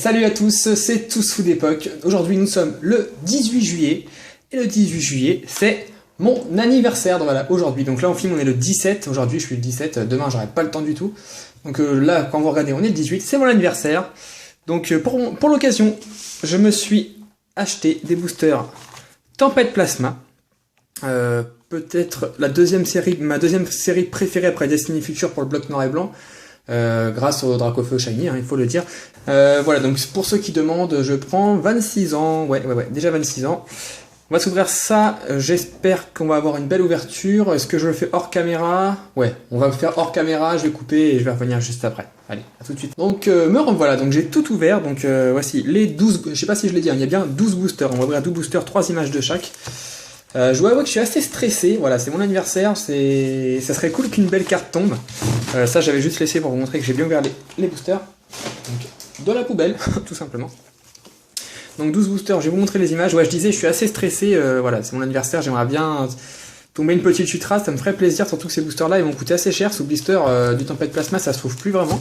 salut à tous, c'est Tous Fous d'époque. Aujourd'hui nous sommes le 18 juillet, et le 18 juillet c'est mon anniversaire, voilà, aujourd'hui. Donc là on filme, on est le 17, aujourd'hui je suis le 17, demain j'aurai pas le temps du tout. Donc là quand vous regardez on est le 18, c'est mon anniversaire. Donc pour l'occasion, je me suis acheté des boosters Tempête Plasma. Peut-être ma deuxième série préférée après Destiny Future pour le bloc noir et blanc. Grâce au Dracofeu Shiny, hein, il faut le dire. Voilà, donc pour ceux qui demandent, je prends 26 ans, ouais, déjà 26 ans. On va s'ouvrir ça, j'espère qu'on va avoir une belle ouverture. Est-ce que je le fais hors caméra? Ouais, on va le faire hors caméra, je vais couper et je vais revenir juste après. Allez, à tout de suite. Donc me revoilà, donc j'ai tout ouvert, donc voici les 12, je sais pas si je l'ai dit, hein, il y a bien 12 boosters, on va ouvrir 12 boosters, 3 images de chaque. Je dois avouer que je suis assez stressé, voilà, c'est mon anniversaire, ça serait cool qu'une belle carte tombe. Ça j'avais juste laissé pour vous montrer que j'ai bien ouvert les boosters. Donc, de la poubelle, tout simplement. Donc 12 boosters, je vais vous montrer les images. Ouais, je disais, je suis assez stressé, voilà, c'est mon anniversaire, j'aimerais bien tomber une petite chute race, ça me ferait plaisir, surtout que ces boosters-là, ils vont coûter assez cher. Sous blister du Tempête Plasma, ça se trouve plus vraiment.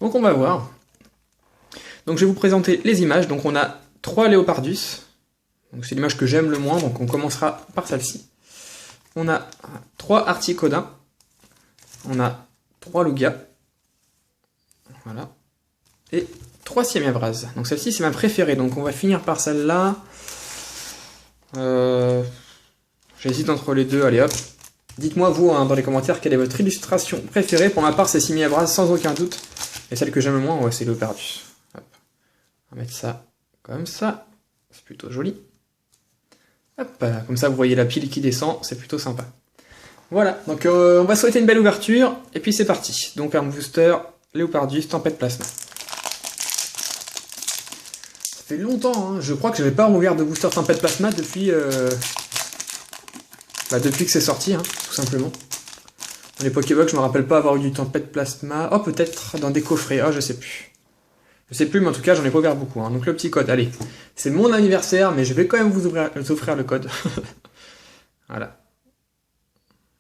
Donc on va voir. Donc je vais vous présenter les images. Donc on a 3 Léopardus. Donc c'est l'image que j'aime le moins, donc on commencera par celle-ci. On a 3 Articodins. On a 3 Lugia. Voilà. Et 3 Siamiabras. Donc celle-ci c'est ma préférée, donc on va finir par celle-là. J'hésite entre les deux, allez hop. Dites-moi vous hein, dans les commentaires quelle est votre illustration préférée. Pour ma part c'est Siamiabras sans aucun doute. Et celle que j'aime le moins, ouais, c'est Léopardus. Hop. On va mettre ça comme ça. C'est plutôt joli. Hop, comme ça vous voyez la pile qui descend, c'est plutôt sympa. Voilà, donc on va souhaiter une belle ouverture, et puis c'est parti. Donc un booster Léopardus Tempête Plasma. Ça fait longtemps, hein. Je crois que j'avais pas ouvert de booster Tempête Plasma depuis depuis que c'est sorti, hein, tout simplement. Dans les Pokébox, je me rappelle pas avoir eu du Tempête Plasma. Oh, peut-être dans des coffrets, oh je sais plus. Je sais plus, mais en tout cas, j'en ai pas ouvert beaucoup. Hein. Donc le petit code, allez. C'est mon anniversaire, mais je vais quand même vous offrir le code. Voilà.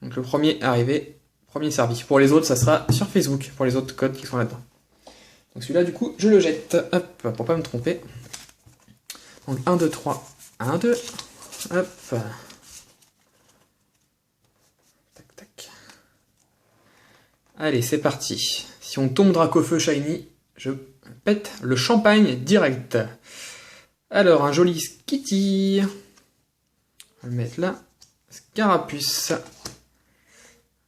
Donc le premier arrivé, premier servi. Pour les autres, ça sera sur Facebook, pour les autres codes qui sont là-dedans. Donc celui-là, du coup, je le jette. Hop, pour pas me tromper. Donc 1, 2, 3, 1, 2. Hop. Tac, tac. Allez, c'est parti. Si on tombe Dracofeu Shiny, je pète le champagne direct. Alors, un joli Skitty. On va le mettre là. Scarapuce.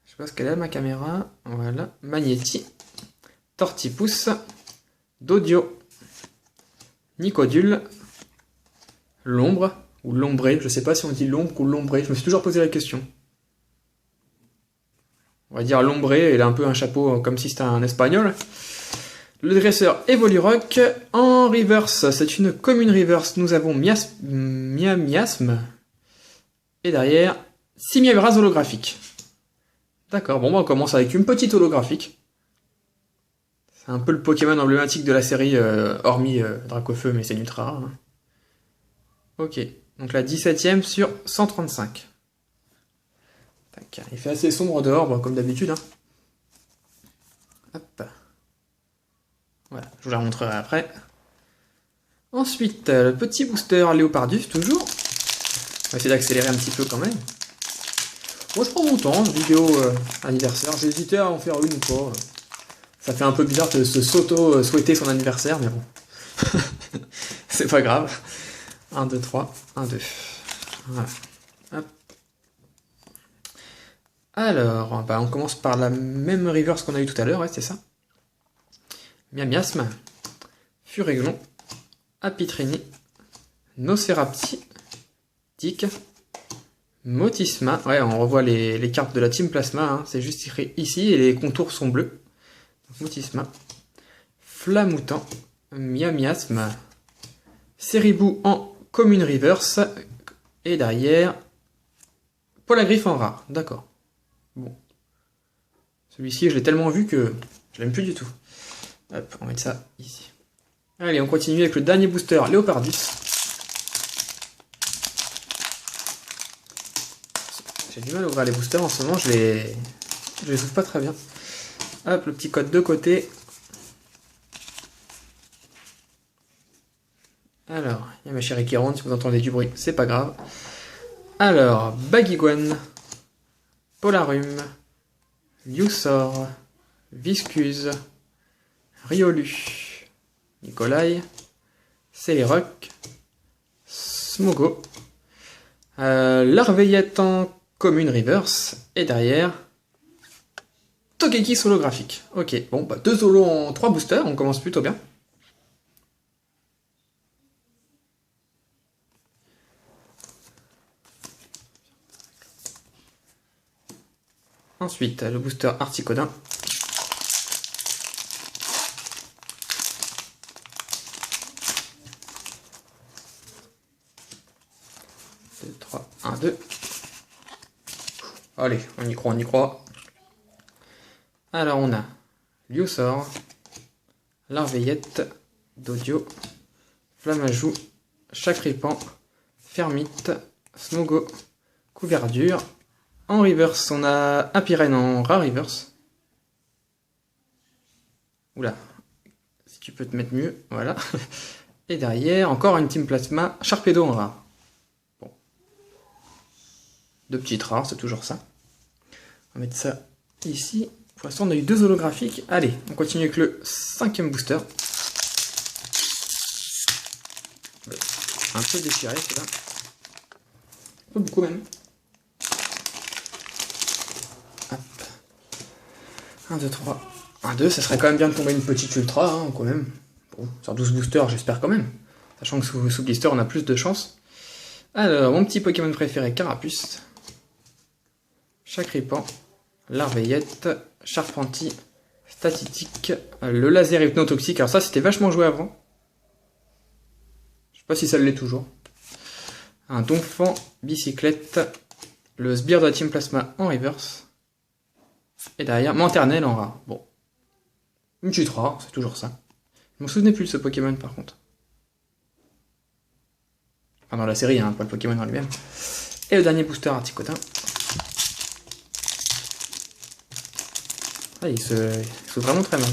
Je sais pas ce qu'elle a, ma caméra. Voilà. Magnéti. Tortipousse. Dodio. Nicodule. L'ombre. Ou l'ombré. Je sais pas si on dit l'ombre ou l'ombré. Je me suis toujours posé la question. On va dire l'ombré. Elle a un peu un chapeau comme si c'était un espagnol. Le dresseur Evolirock en reverse, c'est une commune reverse. Nous avons Miasme et derrière Siamiabras holographique. D'accord, bon, on commence avec une petite holographique. C'est un peu le Pokémon emblématique de la série, hormis Dracofeu, mais c'est une ultra rare. Hein. Ok, donc la 17ème sur 135. Tac. Il fait assez sombre dehors, bon, comme d'habitude. Hein. Hop. Voilà, je vous la remontrerai après. Ensuite, le petit booster Léopardus, toujours. On va essayer d'accélérer un petit peu quand même. Moi, je prends mon temps, vidéo anniversaire. J'ai hésité à en faire une ou pas. Ça fait un peu bizarre de se s'auto-souhaiter son anniversaire, mais bon. C'est pas grave. 1, 2, 3, 1, 2. Voilà. Hop. Alors, on commence par la même reverse qu'on a eu tout à l'heure, ouais, c'est ça. Miasme, Furéglon, Apitrini, Nosferapti, Tic, Motisma. Ouais, on revoit les cartes de la Team Plasma, hein. C'est juste écrit ici et les contours sont bleus. Donc, Motisma, Flamoutant, Miasme, Seribou en commune reverse et derrière Polagriffe en rare. D'accord. Bon. Celui-ci, je l'ai tellement vu que je l'aime plus du tout. Hop, on va mettre ça ici. Allez, on continue avec le dernier booster, Léopardus. J'ai du mal à ouvrir les boosters en ce moment, je les ouvre pas très bien. Hop, le petit code de côté. ma chérie qui rentre, si vous entendez du bruit, c'est pas grave. Alors, Baguiguane, Polarum, Liusor, Viscuse, Riolu, Nikolai, Céléroc, Smogo, Larveillette en commune reverse, et derrière, Togeki holographique. Ok, bon, bah 2 solos en 3 boosters, on commence plutôt bien. Ensuite, le booster Articodin. Deux, 3, 1, 2. Allez, on y croit, on y croit. Alors on a Liusor, Larveillette, Dodio, Flamajou, Chacripan, Fermite, Smogo, Couverture. En reverse, on a Apirène en rare reverse. Oula, si tu peux te mettre mieux, voilà. Et derrière, encore une Team Plasma, Sharpedo en rare. Bon. 2 petites rares, c'est toujours ça. On va mettre ça ici. Pour l'instant, on a eu 2 holographiques. Allez, on continue avec le 5e booster. Un peu déchiré, celui-là. Pas beaucoup même. Hop. 1, 2, 3. 1, 2, ça serait quand même bien de tomber une petite ultra, hein, quand même. Bon, sur 12 boosters, j'espère quand même. Sachant que sous blister, on a plus de chance. Alors, mon petit Pokémon préféré, Carapuce. Chacripan. Larveillette. Charpentier. Statitique. Le laser hypnotoxique. Alors ça, c'était vachement joué avant. Je sais pas si ça l'est toujours. Un Donphan. Bicyclette. Le sbire de la Team Plasma en reverse. Et derrière, Manternel en rare. Bon. Une petite rare, c'est toujours ça. Je m'en souvenais plus de ce Pokémon par contre. Enfin dans la série, hein, pas le Pokémon en lui-même. Et le dernier booster Articodin. Ah, il se fout vraiment très mal.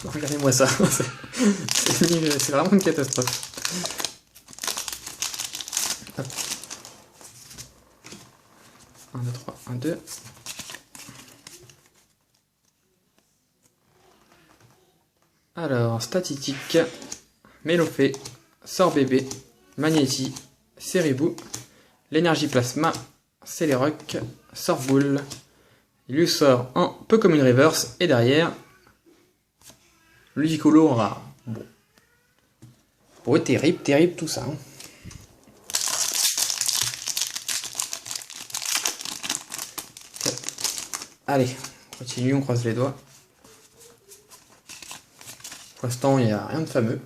Regardez-moi ça. C'est vraiment une catastrophe. Hop. 1, 2, 3, 1, 2. Alors, Statistique, Mélofée, Sorbébé, Magnéti, Ceribou, l'énergie plasma, Céléroc, Sorboule, Liusor en peu comme une reverse, et derrière, Ludicolo en rare. Bon. Oh, terrible, terrible tout ça. Hein. Allez, on continue, on croise les doigts. Pour l'instant, il n'y a rien de fameux.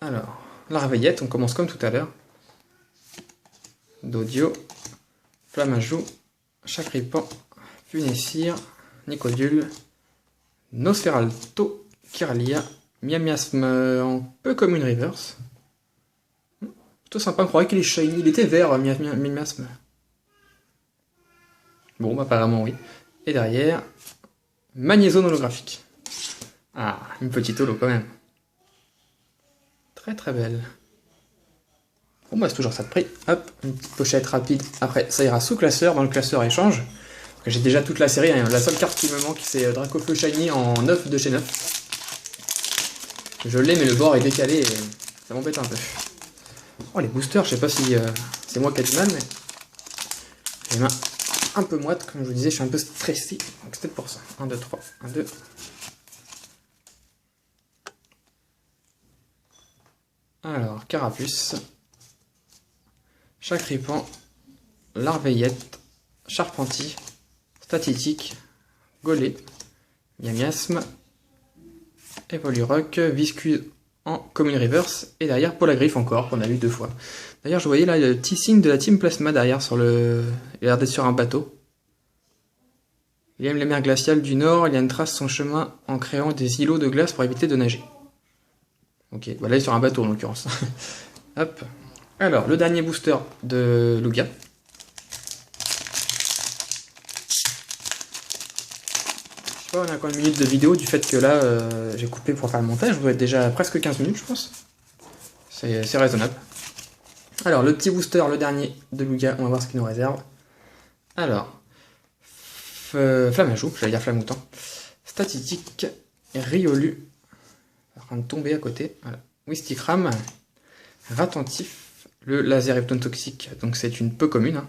Alors, Larveillette, on commence comme tout à l'heure. Dodio, Flamajou, Chacripan, Funessir, Nicodule, Nosferalto, Kirlia, Miamiasme en peu comme une reverse. Plutôt sympa, on croirait qu'il est shiny. Il était vert, Miamiasme. Bon, bah, apparemment oui. Et derrière, magnézone holographique. Ah, une petite holo quand même. Très très belle. Bon bah c'est toujours ça de prix. Hop, une petite pochette rapide. Après, ça ira sous classeur, dans le classeur échange. J'ai déjà toute la série, hein. La seule carte qui me manque c'est Dracofeu Shiny en 9 de chez 9. Je l'ai mais le bord est décalé et ça m'embête un peu. Oh les boosters, je sais pas si c'est moi qui ai du mal mais... Les mains un peu moites, comme je vous disais, je suis un peu stressé. Donc c'est peut-être pour ça. 1, 2, 3, 1, 2... Alors, Carapuce, Chacripan, Larveillette, Charpentier, Statistique, Golé, Miamiasme, Evoliroc, Viscuse en commune reverse, et derrière Polagriffe encore, qu'on a eu 2 fois. D'ailleurs, je voyais là le petit signe de la Team Plasma derrière sur le... Il a l'air d'être sur un bateau. Il aime les mers glaciales du nord, il y a une trace son chemin en créant des îlots de glace pour éviter de nager. Ok, voilà, il est sur un bateau en l'occurrence. Hop. Alors, le dernier booster de Lugia. Je sais pas, on a encore une minute de vidéo du fait que là, j'ai coupé pour faire le montage. Vous êtes déjà presque 15 minutes, je pense. C'est raisonnable. Alors, le petit booster, le dernier de Lugia, on va voir ce qu'il nous réserve. Alors, Flammajou, j'allais dire Flamoutant. Statistique, Riolu, en train de tomber à côté. Voilà. Wistikram, Ratentif, le laser Epton toxique, donc c'est une peu commune. Hein.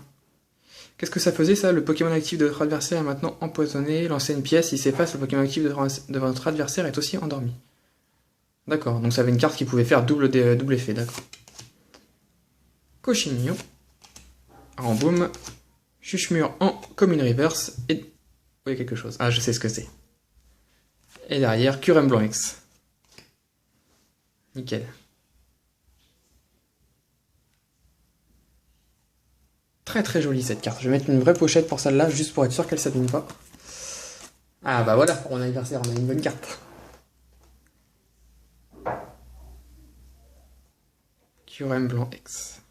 Qu'est-ce que ça faisait ça? Le Pokémon actif de votre adversaire est maintenant empoisonné. Lancez une pièce, il s'efface, le Pokémon actif de votre adversaire est aussi endormi. D'accord, donc ça avait une carte qui pouvait faire double effet, d'accord. Cochignon, Ramboum, Chuchemur en commune reverse, et... Oui, quelque chose. Ah, je sais ce que c'est. Et derrière, Curem Blanc X. Nickel. Très très jolie cette carte. Je vais mettre une vraie pochette pour celle-là, juste pour être sûr qu'elle s'abîme pas. Ah bah voilà, pour mon anniversaire, on a une bonne carte. Curem Blanc X.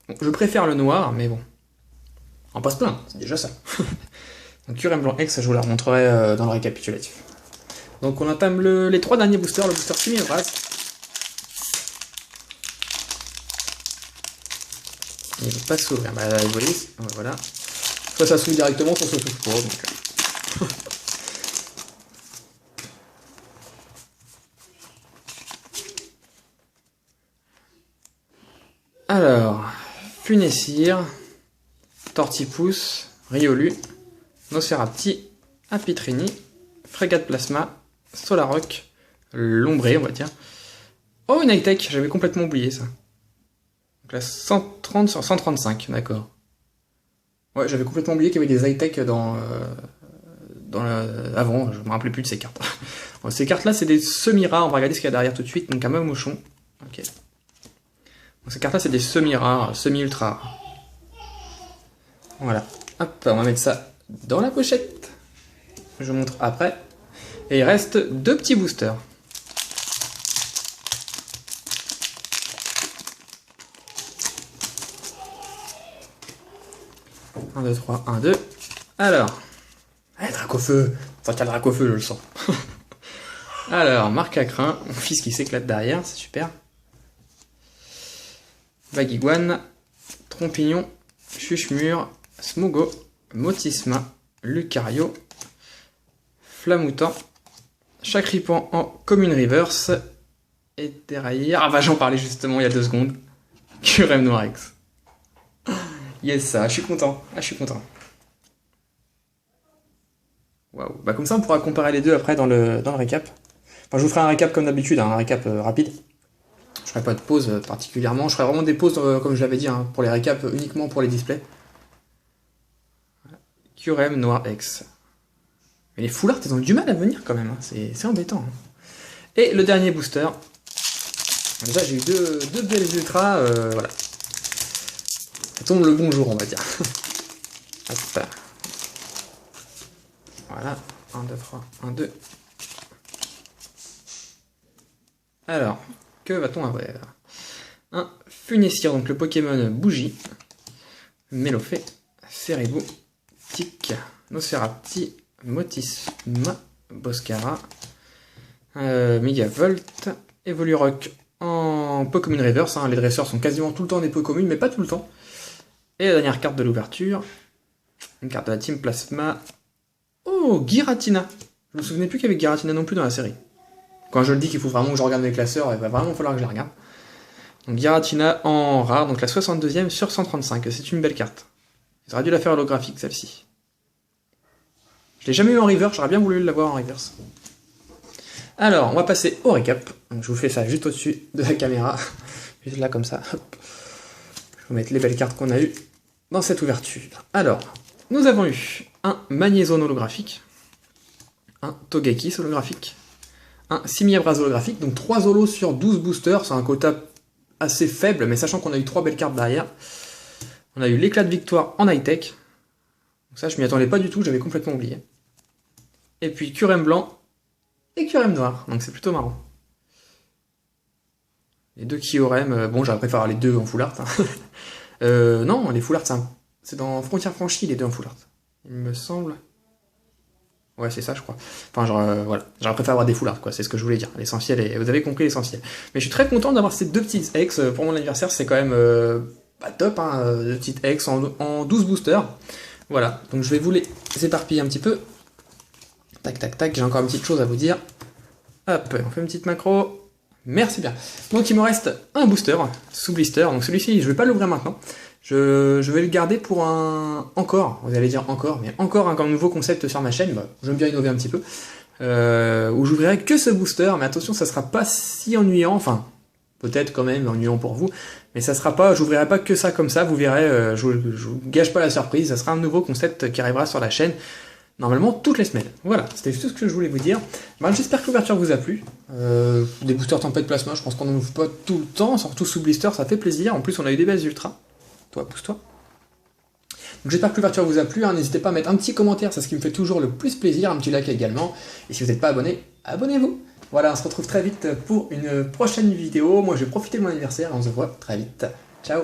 Bon, je préfère le noir, mais bon. On passe plein, c'est déjà ça. Donc Curem Blanc X, je vous la remontrerai dans le récapitulatif. Donc on entame les 3 derniers boosters, le booster Chimérase. Il ne veut pas s'ouvrir, bah vous voyez, voilà. Soit ça s'ouvre directement, soit ça s'ouvre pas, donc... Alors, Funessir, Tortipousse, Riolu, Nosferapti, Apitrini, Frégate Plasma, Solaroc, Lombré, on va dire. Oh, une high-tech, j'avais complètement oublié ça. Donc là, 130 sur 135, d'accord. Ouais, j'avais complètement oublié qu'il y avait des high-tech avant, je me rappelais plus de ces cartes. Bon, ces cartes-là, c'est des semi-rares, on va regarder ce qu'il y a derrière tout de suite, donc un Mamouchon. Ok. Donc ces cartes-là, c'est des semi-rares, semi-ultra rares. Voilà. Hop, on va mettre ça dans la pochette. Je vous montre après. Et il reste 2 petits boosters. Un, 2, 3, 1, 2. Alors. Allez, Dracofeu. Ça qu'il y a le Dracofeu, je le sens. Alors, Marc Acrin. Mon fils qui s'éclate derrière, c'est super. Bagiguane. Trompignon. Chuchemur. Smogo. Motisma. Lucario. Flamoutant. Chacripan en commune reverse. Et derrière... Ah bah j'en parlais justement il y a 2 secondes. Curem Noirex. Yes, ça, je suis content. Ah, je suis content. Waouh. Bah comme ça on pourra comparer les deux après dans le récap. Enfin je vous ferai un récap comme d'habitude, hein, un récap rapide. Je ferai pas de pause particulièrement. Je ferai vraiment des pauses comme je l'avais dit, hein, pour les récaps uniquement pour les displays. Curem Noirex. Mais les full art, ils ont du mal à venir quand même, hein. C'est embêtant. Hein. Et le dernier booster. Déjà, j'ai eu deux belles ultras, voilà. Ça tombe le bon jour, on va dire. Hop. Voilà, 1, 2, 3, 1, 2. Alors, que va-t-on avoir? Un Funessir, donc le Pokémon Bougie. Mélofée, Cerebou, Tic, Nosferapti, Motisma, Boscara, Megavolt, Evolurock en Pokémon Reverse, hein, les dresseurs sont quasiment tout le temps des Pokémon, mais pas tout le temps. Et la dernière carte de l'ouverture, une carte de la Team Plasma. Oh, Giratina. Je me souvenais plus qu'il y avait Giratina non plus dans la série. Quand je le dis qu'il faut vraiment que je regarde mes classeurs, il va vraiment falloir que je la regarde. Donc Giratina en rare, donc la 62e sur 135, c'est une belle carte. Ils auraient dû la faire holographique celle-ci. Je l'ai jamais eu en reverse, j'aurais bien voulu l'avoir en reverse. Alors, on va passer au récap. Donc, je vous fais ça juste au-dessus de la caméra. Juste là, comme ça. Hop. Je vais vous mettre les belles cartes qu'on a eues dans cette ouverture. Alors, nous avons eu un Magnézone holographique, un Togekiss holographique, un Simiabras holographique, donc 3 holos sur 12 boosters, c'est un quota assez faible, mais sachant qu'on a eu 3 belles cartes derrière. On a eu l'éclat de victoire en high-tech. Ça, je m'y attendais pas du tout, j'avais complètement oublié. Et puis Curem blanc et Curem noir, donc c'est plutôt marrant. Les deux Kyurem, bon, j'aurais préféré les deux en full art. Hein. Non, les full art, c'est dans Frontières franchies, les deux en full art. Il me semble. Ouais, c'est ça, je crois. Enfin, genre, voilà. J'aurais préféré avoir des foulards, quoi. C'est ce que je voulais dire. L'essentiel, et vous avez compris l'essentiel. Mais je suis très content d'avoir ces deux petites ex pour mon anniversaire. C'est quand même top, hein. Deux petites ex en 12 boosters. Voilà. Donc, je vais vous les éparpiller un petit peu. Tac, tac, tac. J'ai encore une petite chose à vous dire. Hop, on fait une petite macro. Merci bien. Donc, il me reste un booster sous blister. Donc, celui-ci, je vais pas l'ouvrir maintenant. Je vais le garder pour un encore, vous allez dire encore, mais encore un nouveau concept sur ma chaîne, bah, j'aime bien innover un petit peu, où j'ouvrirai que ce booster, mais attention, ça sera pas si ennuyant, enfin, peut-être quand même ennuyant pour vous, mais ça sera pas, j'ouvrirai pas que ça comme ça, vous verrez, je vous gâche pas la surprise, ça sera un nouveau concept qui arrivera sur la chaîne, normalement toutes les semaines. Voilà, c'était tout ce que je voulais vous dire. Ben, j'espère que l'ouverture vous a plu. Des boosters tempête plasma, je pense qu'on n'en ouvre pas tout le temps, surtout sous blister, ça fait plaisir, en plus on a eu des belles ultras. Toi, pousse-toi. Donc j'espère que l'ouverture vous a plu, hein. N'hésitez pas à mettre un petit commentaire, c'est ce qui me fait toujours le plus plaisir, un petit like également. Et si vous n'êtes pas abonné, abonnez-vous. Voilà, on se retrouve très vite pour une prochaine vidéo. Moi je vais profiter de mon anniversaire, on se voit très vite. Ciao.